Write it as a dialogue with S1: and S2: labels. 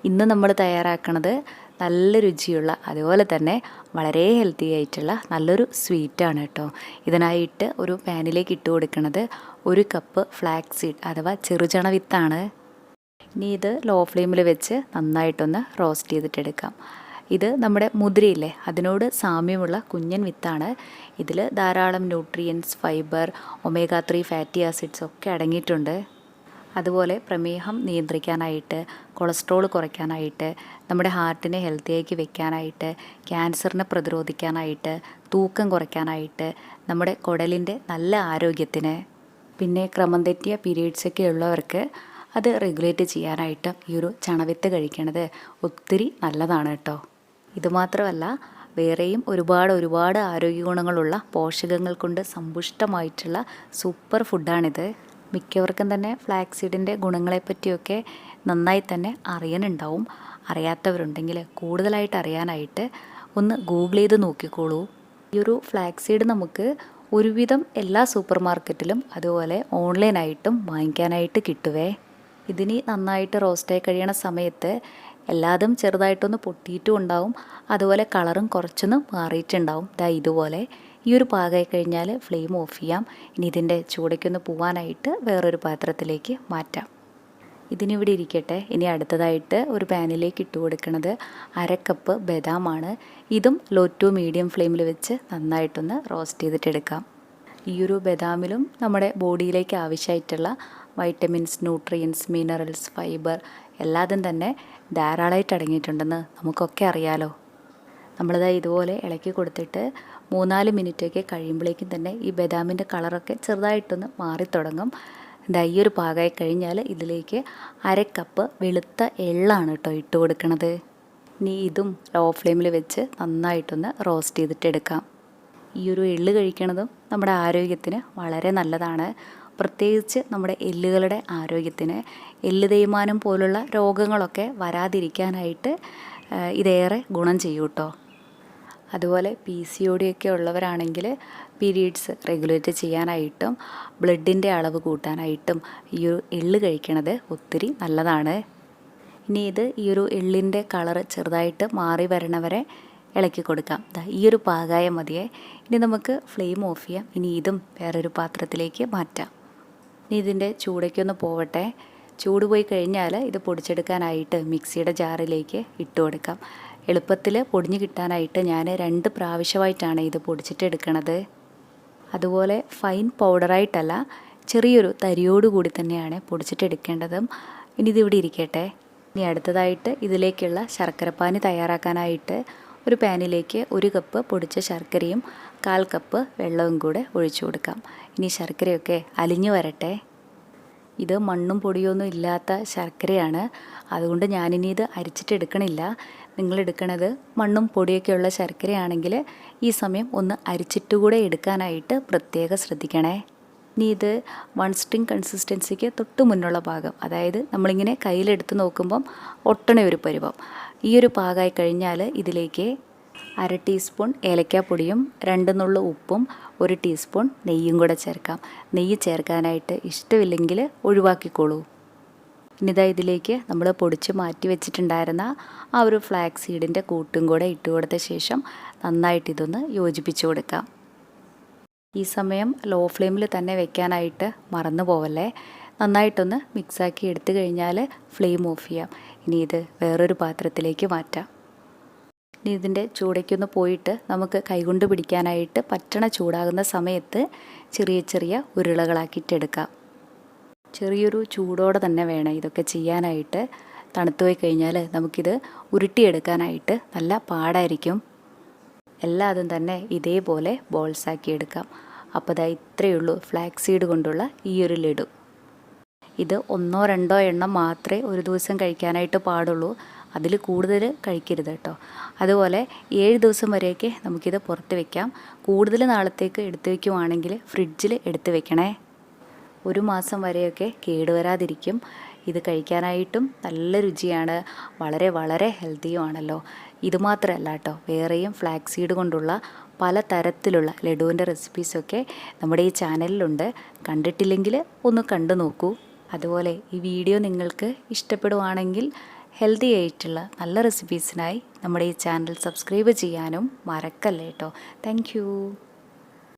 S1: ഇന്ന് നമ്മൾ തയ്യാറാക്കുന്നത് നല്ല രുചിയുള്ള അതുപോലെ തന്നെ വളരെ ഹെൽത്തി ആയിട്ടുള്ള നല്ലൊരു സ്വീറ്റാണ് കേട്ടോ. ഇതിനായിട്ട് ഒരു പാനിലേക്ക് ഇട്ട് കൊടുക്കുന്നത് 1 കപ്പ് ഫ്ലാക്സ് സീഡ് അഥവാ ചെറുചണ വിത്താണ്. ഇനി ഇത് ലോ ഫ്ലെയിമിൽ വെച്ച് നന്നായിട്ടൊന്ന് റോസ്റ്റ് ചെയ്തിട്ടെടുക്കാം. ഇത് നമ്മുടെ മുതിരയില്ലേ അതിനോട് സാമ്യമുള്ള കുഞ്ഞൻ വിത്താണ്. ഇതിൽ ധാരാളം nutrients, fibre, omega 3 fatty acids ഒക്കെ അടങ്ങിയിട്ടുണ്ട്. അതുപോലെ പ്രമേഹം നിയന്ത്രിക്കാനായിട്ട്, കൊളസ്ട്രോൾ കുറയ്ക്കാനായിട്ട്, നമ്മുടെ ഹാർട്ടിനെ ഹെൽത്തിയാക്കി വെക്കാനായിട്ട്, ക്യാൻസറിനെ പ്രതിരോധിക്കാനായിട്ട്, തൂക്കം കുറയ്ക്കാനായിട്ട്, നമ്മുടെ കുടലിൻ്റെ നല്ല ആരോഗ്യത്തിന്, പിന്നെ ക്രമം തെറ്റിയ പീരീഡ്സൊക്കെ ഉള്ളവർക്ക് അത് റെഗുലേറ്റ് ചെയ്യാനായിട്ട് ഈ ഒരു ചണവിത്ത് കഴിക്കണത് ഒത്തിരി നല്ലതാണ് കേട്ടോ. ഇതുമാത്രമല്ല വേറെയും ഒരുപാട് ആരോഗ്യ ഗുണങ്ങളുള്ള പോഷകങ്ങൾ കൊണ്ട് സമ്പുഷ്ടമായിട്ടുള്ള സൂപ്പർ ഫുഡാണിത്. മിക്കവർക്കും തന്നെ ഫ്ലാക്സ് സീഡിൻ്റെ ഗുണങ്ങളെപ്പറ്റിയൊക്കെ നന്നായി തന്നെ അറിയാനുണ്ടാവും. അറിയാത്തവരുണ്ടെങ്കിൽ കൂടുതലായിട്ട് അറിയാനായിട്ട് ഒന്ന് ഗൂഗിൾ ചെയ്ത് നോക്കിക്കോളൂ. ഈ ഒരു ഫ്ലാക്സ് സീഡ് നമുക്ക് ഒരുവിധം എല്ലാ സൂപ്പർ മാർക്കറ്റിലും അതുപോലെ ഓൺലൈനായിട്ടും വാങ്ങിക്കാനായിട്ട് കിട്ടുവേ. ഇതിന് നന്നായിട്ട് റോസ്റ്റായി കഴിയണ സമയത്ത് എല്ലാതും ചെറുതായിട്ടൊന്ന് പൊട്ടിയിട്ടും ഉണ്ടാവും, അതുപോലെ കളറും കുറച്ചൊന്ന് മാറിയിട്ടുണ്ടാവും. ഇതുപോലെ ഈ ഒരു പാകമായി കഴിഞ്ഞാൽ ഫ്ലെയിം ഓഫ് ചെയ്യാം. ഇനി ഇതിൻ്റെ ചൂടയ്ക്കൊന്ന് പോവാനായിട്ട് വേറൊരു പാത്രത്തിലേക്ക് മാറ്റാം. ഇതിനിവിടെ ഇരിക്കട്ടെ. ഇനി അടുത്തതായിട്ട് ഒരു പാനിലേക്ക് ഇട്ട് കൊടുക്കുന്നത് 1/2 കപ്പ് ബദാമാണ്. ഇതും ലോ ടു മീഡിയം ഫ്ലെയിമിൽ വെച്ച് നന്നായിട്ടൊന്ന് റോസ്റ്റ് ചെയ്തിട്ടെടുക്കാം. ഈ ഒരു ബദാമിലും നമ്മുടെ ബോഡിയിലേക്ക് ആവശ്യമായിട്ടുള്ള വൈറ്റമിൻസ്, ന്യൂട്രിയൻസ്, മിനറൽസ്, ഫൈബർ എല്ലാതും തന്നെ ധാരാളമായിട്ട് അടങ്ങിയിട്ടുണ്ടെന്ന് നമുക്കൊക്കെ അറിയാലോ. ഇതുപോലെ ഇളക്കി കൊടുത്തിട്ട് 3-4 മിനിറ്റൊക്കെ കഴിയുമ്പോഴേക്കും തന്നെ ഈ ബദാമിൻ്റെ കളറൊക്കെ ചെറുതായിട്ടൊന്ന് മാറിത്തുടങ്ങും. ഈ ഒരു പാകമായി കഴിഞ്ഞാൽ ഇതിലേക്ക് 1/2 കപ്പ് വെളുത്ത എള്ളാണ് കേട്ടോ ഇട്ട് കൊടുക്കണത്. ഇനി ഇതും ലോ ഫ്ലെയിമിൽ വെച്ച് നന്നായിട്ടൊന്ന് റോസ്റ്റ് ചെയ്തിട്ടെടുക്കാം. ഈ ഒരു എള്ള് കഴിക്കണതും നമ്മുടെ ആരോഗ്യത്തിന് വളരെ നല്ലതാണ്. പ്രത്യേകിച്ച് നമ്മുടെ എല്ലുകളുടെ ആരോഗ്യത്തിന്, എല്ല് തേയ്മാനം പോലുള്ള രോഗങ്ങളൊക്കെ വരാതിരിക്കാനായിട്ട് ഇതേറെ ഗുണം ചെയ്യും കേട്ടോ. അതുപോലെ PCOD ഒക്കെ ഉള്ളവരാണെങ്കിൽ പീരീഡ്സ് റെഗുലേറ്റ് ചെയ്യാനായിട്ടും ബ്ലഡിൻ്റെ അളവ് കൂട്ടാനായിട്ടും ഈ ഒരു എള്ള് കഴിക്കണത് ഒത്തിരി നല്ലതാണ്. ഇനി ഈ ഒരു എള്ളിൻ്റെ കളറ് ചെറുതായിട്ട് മാറി വരണവരെ ഇളക്കി കൊടുക്കാം. ഈ ഒരു പാകായ മതിയെ. ഇനി നമുക്ക് ഫ്ലെയിം ഓഫ് ചെയ്യാം. ഇനി ഇതും വേറൊരു പാത്രത്തിലേക്ക് മാറ്റാം. ഇനി ഇതിൻ്റെ ചൂടേക്കൊന്ന് പോവട്ടെ. ചൂട് പോയി കഴിഞ്ഞാൽ ഇത് പൊടിച്ചെടുക്കാനായിട്ട് മിക്സിയുടെ ജാറിലേക്ക് ഇട്ട് കൊടുക്കാം. എളുപ്പത്തിൽ പൊടിഞ്ഞ് കിട്ടാനായിട്ട് ഞാൻ 2 പ്രാവശ്യമായിട്ടാണ് ഇത് പൊടിച്ചിട്ടെടുക്കണത്. അതുപോലെ ഫൈൻ പൗഡറായിട്ടല്ല, ചെറിയൊരു തരിയോടുകൂടി തന്നെയാണ് പൊടിച്ചിട്ടെടുക്കേണ്ടതും. ഇനി ഇതിവിടെ ഇരിക്കട്ടെ. ഇനി അടുത്തതായിട്ട് ഇതിലേക്കുള്ള ശർക്കരപ്പാനി തയ്യാറാക്കാനായിട്ട് ഒരു പാനിലേക്ക് 1 കപ്പ് പൊടിച്ച ശർക്കരയും 1/4 കപ്പ് വെള്ളവും കൂടെ ഒഴിച്ചു കൊടുക്കാം. ഇനി ശർക്കരയൊക്കെ അലിഞ്ഞു വരട്ടെ. ഇത് മണ്ണും പൊടിയൊന്നും ഇല്ലാത്ത ശർക്കരയാണ്, അതുകൊണ്ട് ഞാനിനി ഇത് അരിച്ചിട്ടെടുക്കണില്ല. നിങ്ങളെടുക്കണത് മണ്ണും പൊടിയൊക്കെയുള്ള ശർക്കരയാണെങ്കിൽ ഈ സമയം ഒന്ന് അരിച്ചിട്ടുകൂടെ എടുക്കാനായിട്ട് പ്രത്യേകം ശ്രദ്ധിക്കണേ. ഇനി ഇത് 1 സ്ട്രിങ് കൺസിസ്റ്റൻസിക്ക് തൊട്ട് മുന്നുള്ള ഭാഗം, അതായത് നമ്മളിങ്ങനെ കയ്യിലെടുത്ത് നോക്കുമ്പം ഒട്ടണ ഒരു പരുവം, ഈ ഒരു പാകമായി കഴിഞ്ഞാൽ ഇതിലേക്ക് 1/2 ടീസ്പൂൺ ഏലക്കാപ്പൊടിയും 2 നുള്ളു ഉപ്പും 1 ടീസ്പൂൺ നെയ്യും കൂടെ ചേർക്കാം. നെയ്യ് ചേർക്കാനായിട്ട് ഇഷ്ടമില്ലെങ്കിൽ ഒഴിവാക്കിക്കോളൂ. ഇനി ഇതിലേക്ക് നമ്മൾ പൊടിച്ച് മാറ്റി വെച്ചിട്ടുണ്ടായിരുന്ന ആ ഒരു ഫ്ലാക്സ് സീഡിൻ്റെ കൂട്ടും കൂടെ ഇട്ട് കൊടുത്ത ശേഷം നന്നായിട്ട് ഇതൊന്ന് യോജിപ്പിച്ച് കൊടുക്കാം. ഈ സമയം ലോ ഫ്ലെയിമിൽ തന്നെ വെക്കാനായിട്ട് മറന്നു പോവല്ലേ. നന്നായിട്ടൊന്ന് മിക്സാക്കി എടുത്തു കഴിഞ്ഞാൽ ഫ്ലെയിം ഓഫ് ചെയ്യാം. ഇനി ഇത് വേറൊരു പാത്രത്തിലേക്ക് മാറ്റാം. ഇനി ഇതിൻ്റെ ചൂടയ്ക്കൊന്ന് പോയിട്ട് നമുക്ക് കൈകൊണ്ട് പിടിക്കാനായിട്ട് പറ്റണ ചൂടാകുന്ന സമയത്ത് ചെറിയ ഉരുളകളാക്കിയിട്ടെടുക്കാം. ചെറിയൊരു ചൂടോടെ തന്നെ വേണം ഇതൊക്കെ ചെയ്യാനായിട്ട്. തണുത്തു പോയി കഴിഞ്ഞാൽ നമുക്കിത് ഉരുട്ടിയെടുക്കാനായിട്ട് നല്ല പാടായിരിക്കും. എല്ലാതും തന്നെ ഇതേപോലെ ബോൾസാക്കി എടുക്കാം. അപ്പോൾ ഇത്രയേ ഉള്ളൂ ഫ്ലാക്സ് സീഡ് കൊണ്ടുള്ള ഈ ഒരു ലഡു. ഇത് 1-2 എണ്ണം മാത്രമേ ഒരു ദിവസം കഴിക്കാനായിട്ട് പാടുള്ളൂ. അതിൽ കൂടുതൽ കഴിക്കരുത് കേട്ടോ. അതുപോലെ 7 ദിവസം വരെയൊക്കെ നമുക്കിത് പുറത്ത് വയ്ക്കാം. കൂടുതൽ നാളത്തേക്ക് എടുത്തു വയ്ക്കുവാണെങ്കിൽ ഫ്രിഡ്ജിൽ എടുത്ത് വെക്കണേ. 1 മാസം വരെയൊക്കെ കേടുവരാതിരിക്കും. ഇത് കഴിക്കാനായിട്ടും നല്ല രുചിയാണ്, വളരെ ഹെൽത്തിയുമാണല്ലോ. ഇതുമാത്രമല്ല കേട്ടോ, വേറെയും ഫ്ലാക്സ് സീഡ് കൊണ്ടുള്ള പല തരത്തിലുള്ള ലഡുവിൻ്റെ റെസിപ്പീസൊക്കെ നമ്മുടെ ഈ ചാനലിലുണ്ട്. കണ്ടിട്ടില്ലെങ്കിൽ ഒന്ന് കണ്ടു നോക്കൂ. അതുപോലെ ഈ വീഡിയോ നിങ്ങൾക്ക് ഇഷ്ടപ്പെടുവാണെങ്കിൽ ഹെൽത്തി ആയിട്ടുള്ള നല്ല റെസിപ്പീസിനായി നമ്മുടെ ഈ ചാനൽ സബ്സ്ക്രൈബ് ചെയ്യാനും മറക്കല്ലേ കേട്ടോ. താങ്ക്